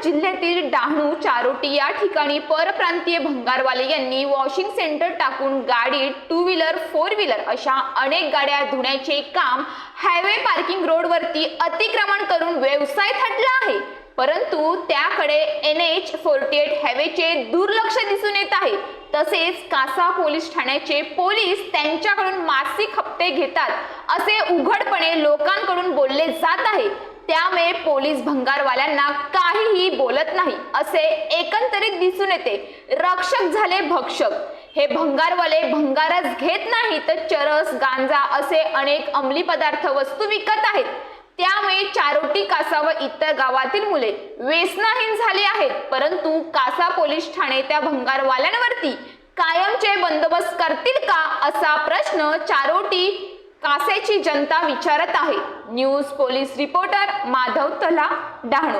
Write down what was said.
जिल्ह्यातील डहाणू चारोटी या ठिकाणी परप्रांतीय भंगारवाले यांनी वॉशिंग सेंटर टाकून गाडी, टू व्हीलर, फोर व्हीलर अशा अनेक गाड्या धुण्याचे काम हायवे पार्किंग रोडवरती अतिक्रमण करून व्यवसाय थाटला आहे। परंतु त्याकडे NH-48 हायवेचे दुर्लक्ष दिसून येत आहे। तसेच कासा पोलीस ठाण्याचे पोलीस त्यांच्याकडून मासिक हप्ते घेतात असे उघडपणे लोकांकडून बोलले जात आहे। त्यामुळे पोलीस भंगारवाल्यांना काहीही बोलत नाही असे एकंदरीत दिसून येते। रक्षक झाले भक्षक। हे भंगारवाले भंगारच घेत नाही तर चरस, गांजा असे अनेक अंमली पदार्थ वस्तू विकत आहेत। त्यामुळे चारोटी, कासा व इतर गावातील मुले व्यसनाहीन झाली आहेत। परंतु कासा पोलीस ठाणे त्या भंगारवाल्यांवरती कायमचे बंदोबस्त करतील का असा प्रश्न चारोटी कासेची जनता विचारत आहे। न्यूज पोलीस रिपोर्टर माधव तला, डहाणू।